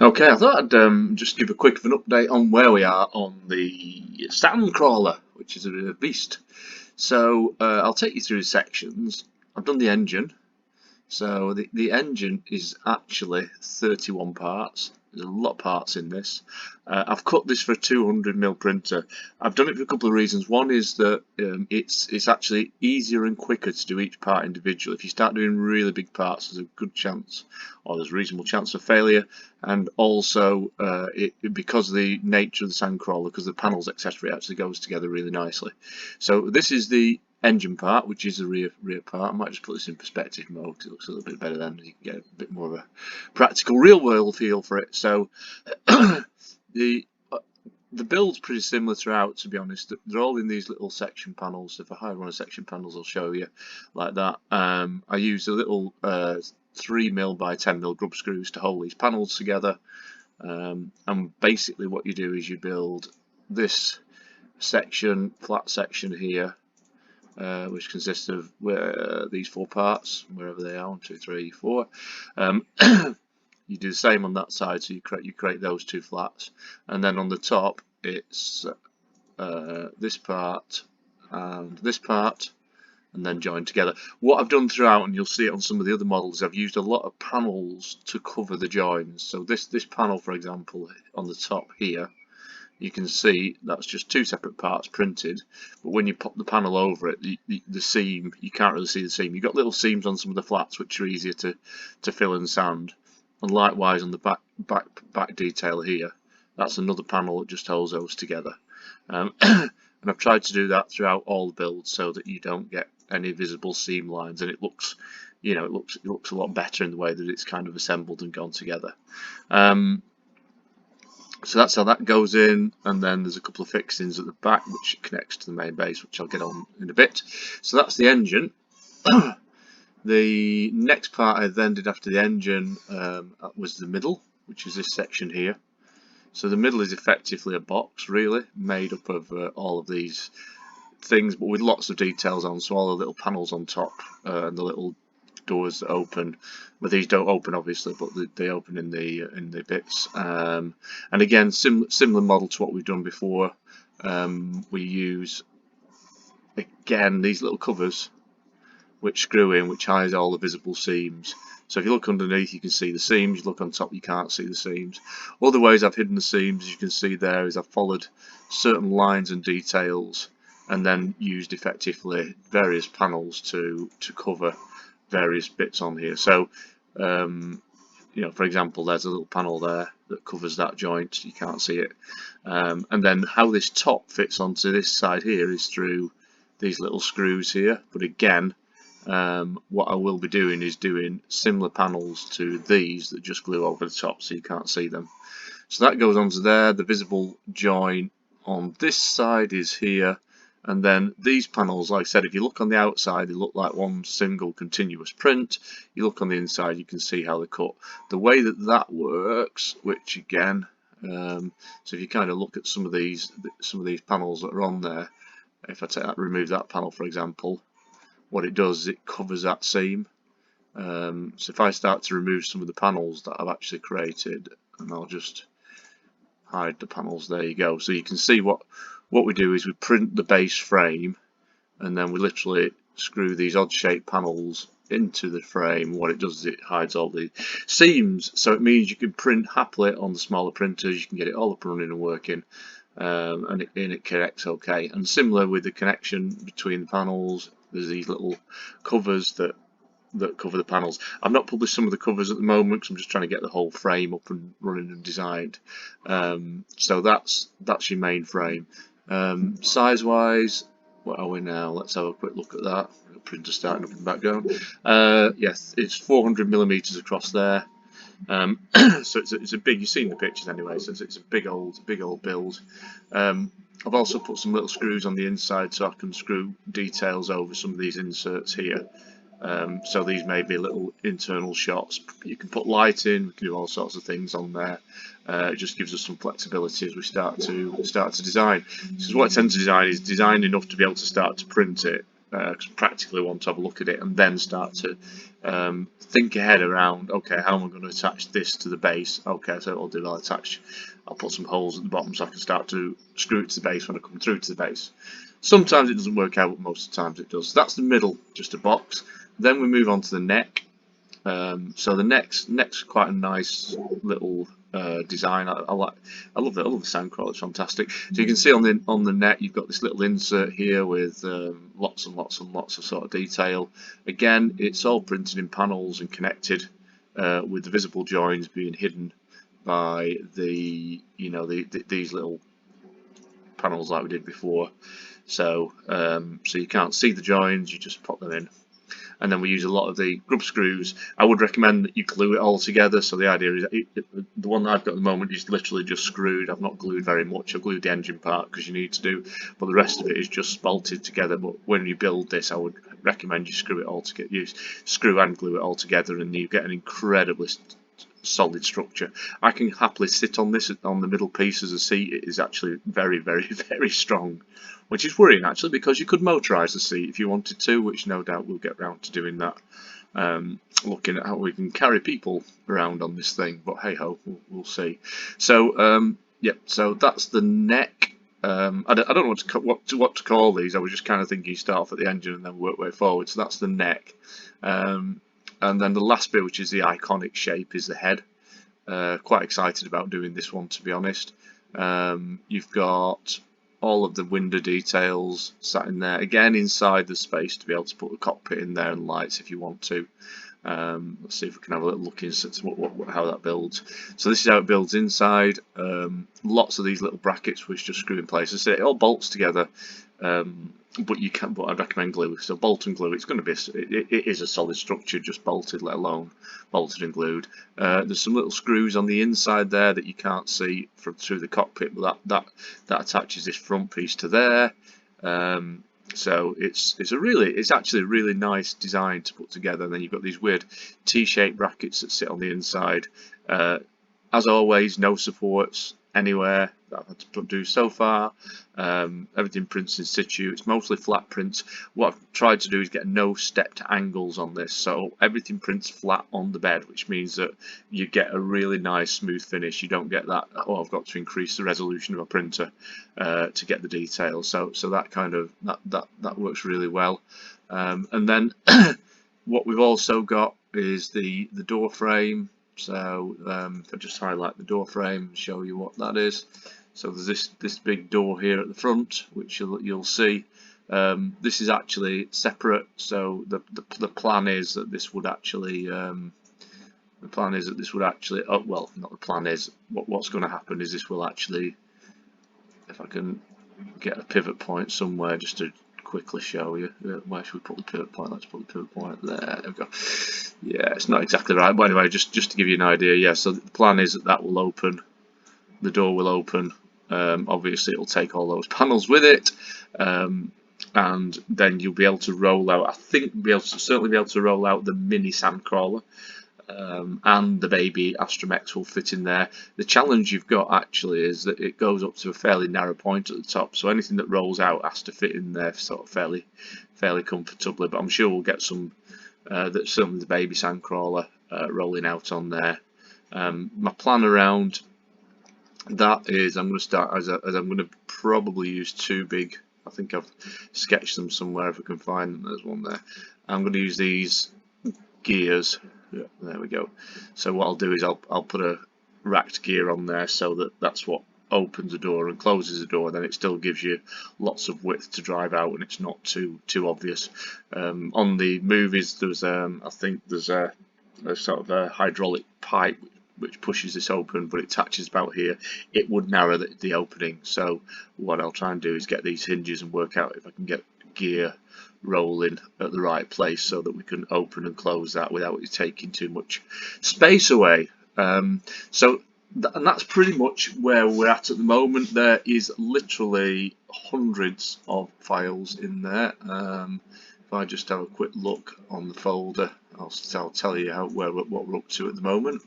Okay, I thought I'd just give a quick of an update on where we are on the Sandcrawler, which is a beast. So I'll take you through the sections. I've done the engine. So the engine is actually 31 parts. There's a lot of parts in this. I've cut this for a 200mm printer. I've done it for a couple of reasons. One is that it's actually easier and quicker to do each part individually. If you start doing really big parts, there's a good chance, or there's a reasonable chance of failure. And also, because of the nature of the Sandcrawler, because the panels, etc., it actually goes together really nicely. So this is the engine part, which is the rear part. I might just put this in perspective mode because it looks a little bit better then. You can get a bit more of a practical, real world feel for it. So the the build's pretty similar throughout, to be honest. They're all in these little section panels. If I hide one of the section panels, I'll show you like that. I use a little 3mm by 10mm grub screws to hold these panels together. And basically what you do is you build this flat section here, which consists of these four parts, wherever they are, 1, 2, 3, 4. You do the same on that side, so you create those two flats, and then on the top it's this part and this part, and then joined together. What I've done throughout, and you'll see it on some of the other models, I've used a lot of panels to cover the joins. So this panel, for example, on the top here, you can see that's just two separate parts printed, but when you pop the panel over it, the seam, you can't really see the seam. You've got little seams on some of the flats which are easier to fill and sand, and likewise on the back detail here, that's another panel that just holds those together. And I've tried to do that throughout all the builds so that you don't get any visible seam lines, and it looks, it looks a lot better in the way that it's kind of assembled and gone together. So that's how that goes in, and then there's a couple of fixings at the back which connects to the main base, which I'll get on in a bit. So that's the engine. The next part I then did after the engine was the middle, which is this section here. So the middle is effectively a box, really, made up of all of these things, but with lots of details on. So all the little panels on top and the little doors that open. Well, these don't open obviously, but they open in the bits. And again, similar model to what we've done before. We use again these little covers which screw in, which hides all the visible seams. So if you look underneath, you can see the seams. You look on top, you can't see the seams. Other ways I've hidden the seams, as you can see there, is I've followed certain lines and details, and then used effectively various panels to cover various bits on here. So for example, there's a little panel there that covers that joint. You can't see it. And then how this top fits onto this side here is through these little screws here. But again, what I will be doing is doing similar panels to these that just glue over the top so you can't see them. So that goes onto there. The visible join on this side is here. And then these panels, like I said, if you look on the outside, they look like one single continuous print. You look on the inside, you can see how they're cut. The way that works, which again, so if you kind of look at some of these panels that are on there, if I remove that panel, for example, what it does is it covers that seam. So if I start to remove some of the panels that I've actually created, and I'll just hide the panels, there you go. So you can see what we do is we print the base frame, and then we literally screw these odd shaped panels into the frame. What it does is it hides all the seams, so it means you can print happily on the smaller printers. You can get it all up and running and working, and it connects okay. And similar with the connection between the panels, there's these little covers that cover the panels. I've not published some of the covers at the moment because I'm just trying to get the whole frame up and running and designed. So that's your main frame. Size wise, what are we now? Let's have a quick look at that. The printer starting up in the background. Yes, it's 400mm across there. So it's a big. You've seen the pictures anyway. So it's a big old build. I've also put some little screws on the inside so I can screw details over some of these inserts here. So these may be little internal shots. You can put light in. We can do all sorts of things on there. It just gives us some flexibility as we start to design. This is what I tend to design enough to be able to start to print it practically want to have a look at it and then start to think ahead around, okay, how am I going to attach this to the base? Okay, so what I'll do, I'll put some holes at the bottom so I can start to screw it to the base when I come through to the base. Sometimes it doesn't work out, but most of the times it does. So that's the middle, just a box. Then we move on to the neck. So the neck's quite a nice little design. I love it. I love the Sandcrawler. It's fantastic. So you can see on the neck you've got this little insert here with lots and lots and lots of sort of detail. Again, it's all printed in panels and connected with the visible joins being hidden by these little panels like we did before. So so you can't see the joins. You just pop them in. And then we use a lot of the grub screws. I would recommend that you glue it all together. So the idea is, the one that I've got at the moment is literally just screwed. I've not glued very much. I've glued the engine part because you need to do, but the rest of it is just bolted together. But when you build this, I would recommend you screw it all together. You screw and glue it all together, and you get an incredibly solid structure. I can happily sit on this on the middle piece as a seat. It is actually very, very, very strong, which is worrying actually, because you could motorise the seat if you wanted to, which no doubt we'll get round to doing that. Looking at how we can carry people around on this thing, but hey ho, we'll see. So yeah, so that's the neck. I don't know what to call these. I was just kind of thinking start off at the engine and then work way forward. So that's the neck. And then the last bit, which is the iconic shape, is the head. Quite excited about doing this one, to be honest. You've got all of the window details sat in there. Again, inside the space to be able to put the cockpit in there and lights if you want to. Let's see if we can have a little look into how that builds. So this is how it builds inside. Lots of these little brackets which just screw in place. I say it all bolts together. But you can. But I'd recommend glue. So bolt and glue. It's going to be. It is a solid structure, just bolted, let alone bolted and glued. There's some little screws on the inside there that you can't see through the cockpit, but that attaches this front piece to there. So it's actually a really nice design to put together. And then you've got these weird T-shaped brackets that sit on the inside. As always, no supports anywhere that I've had to do so far. Everything prints in situ. It's mostly flat prints. What I've tried to do is get no stepped angles on this, so everything prints flat on the bed, which means that you get a really nice smooth finish. You don't get that, oh, I've got to increase the resolution of a printer to get the details. So that kind of that works really well. And then what we've also got is the door frame. So if I just highlight the door frame and show you what that is. So there's this big door here at the front, which you'll see. This is actually separate. So the plan is that this would actually oh well, not the plan is. What's going to happen is this will actually, if I can get a pivot point somewhere just to quickly show you. Where should we put the pivot point? Let's put the pivot point there. There we go. Yeah, it's not exactly right, but anyway, just to give you an idea. Yeah, so the plan is that will open. The door will open. Obviously, it will take all those panels with it, and then you'll be able to roll out. I think certainly be able to roll out the mini Sandcrawler, and the baby Astromech will fit in there. The challenge you've got actually is that it goes up to a fairly narrow point at the top, so anything that rolls out has to fit in there sort of fairly comfortably. But I'm sure we'll get some certainly the baby Sandcrawler rolling out on there. My plan around that is I'm going to start as I'm going to probably use two big. I think I've sketched them somewhere if I can find them. There's one there. I'm going to use these gears. Yeah, there we go. So what I'll do is I'll put a racked gear on there so that that's what opens the door and closes the door. Then it still gives you lots of width to drive out, and it's not too obvious. On the movies, there's I think there's a sort of a hydraulic pipe which pushes this open, but it attaches about here. It would narrow the opening. So what I'll try and do is get these hinges and work out if I can get gear rolling at the right place so that we can open and close that without it taking too much space away. And that's pretty much where we're at the moment. There is literally hundreds of files in there. If I just have a quick look on the folder, I'll tell you what we're up to at the moment.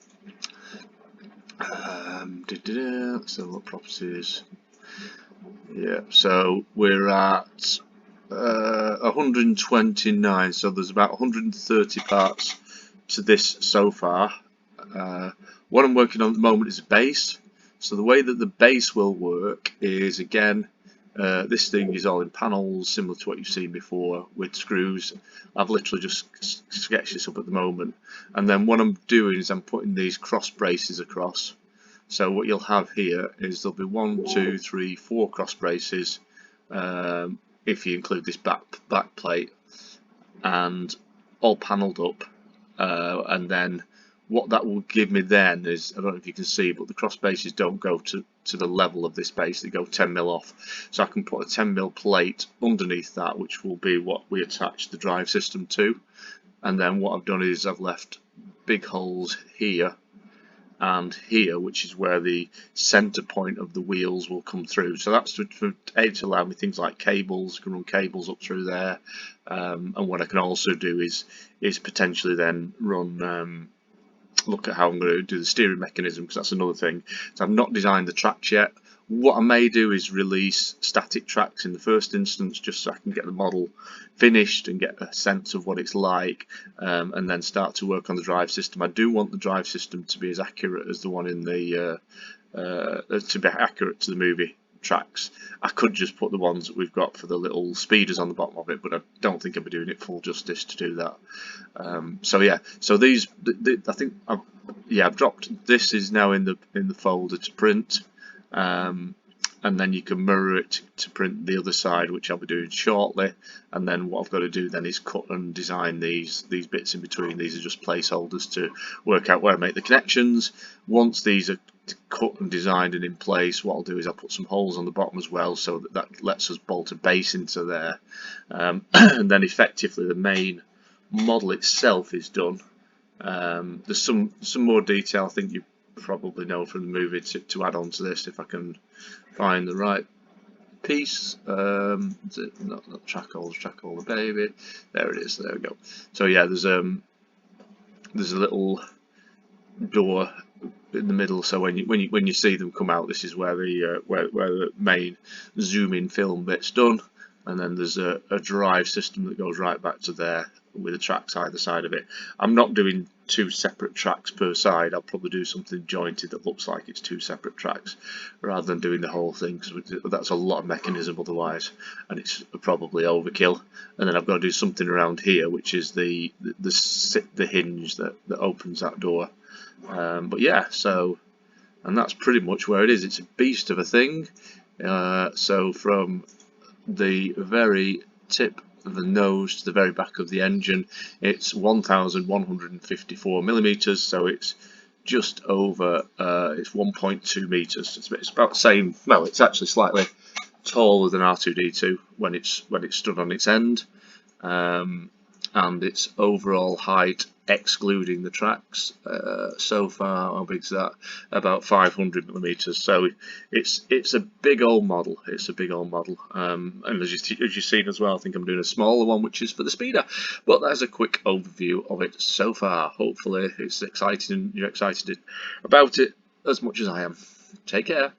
Let's have a look, properties. Yeah, so we're at 129, so there's about 130 parts to this so far. What I'm working on at the moment is a base. So the way that the base will work is, again, this thing is all in panels, similar to what you've seen before with screws. I've literally just sketched this up at the moment, and then what I'm doing is I'm putting these cross braces across. So what you'll have here is there'll be 1, 2, 3, 4 cross braces, if you include this back plate, and all panelled up, and then what that will give me then is, I don't know if you can see, but the cross bases don't go to the level of this base, they go 10mm off. So I can put a 10mm plate underneath that, which will be what we attach the drive system to. And then what I've done is I've left big holes here and here, which is where the center point of the wheels will come through. So that's to allow me things like cables. I can run cables up through there, and what I can also do is potentially then run look at how I'm going to do the steering mechanism, because that's another thing. So I've not designed the tracks yet. What I may do is release static tracks in the first instance, just so I can get the model finished and get a sense of what it's like, and then start to work on the drive system. I do want the drive system to be as accurate as the one in the to be accurate to the movie tracks. I could just put the ones that we've got for the little speeders on the bottom of it, but I don't think I'll be doing it full justice to do that. So yeah, so these, I think I've dropped this is now in the folder to print, and then you can mirror it to print the other side, which I'll be doing shortly. And then what I've got to do then is cut and design these bits in between. These are just placeholders to work out where I make the connections. Once these are cut and designed and in place, what I'll do is I'll put some holes on the bottom as well, so that lets us bolt a base into there. And then effectively the main model itself is done. There's some more detail I think you probably know from the movie to add on to this, if I can find the right piece. Is it not Sandcrawler baby? There it is. There we go. So yeah, there's a little door in the middle. So when you see them come out, this is where the main zoom in film bit's done, and then there's a drive system that goes right back to there with the tracks either side of it. I'm not doing 2 separate tracks per side. I'll probably do something jointed that looks like it's 2 separate tracks rather than doing the whole thing, because that's a lot of mechanism otherwise, and it's probably overkill. And then I've got to do something around here, which is the hinge that opens that door. But yeah, so, and that's pretty much where it is. It's a beast of a thing. So from the very tip of the nose to the very back of the engine, it's 1,154mm, so it's just over, it's 1.2 meters. It's about the same. Well, it's actually slightly taller than R2D2 when it's stood on its end, and its overall height, excluding the tracks, so far, how big is that? About 500mm. So it's a big old model. It's a big old model, and as you've seen as well, I think I'm doing a smaller one, which is for the speeder. But that's a quick overview of it so far. Hopefully it's exciting and you're excited about it as much as I am. Take care.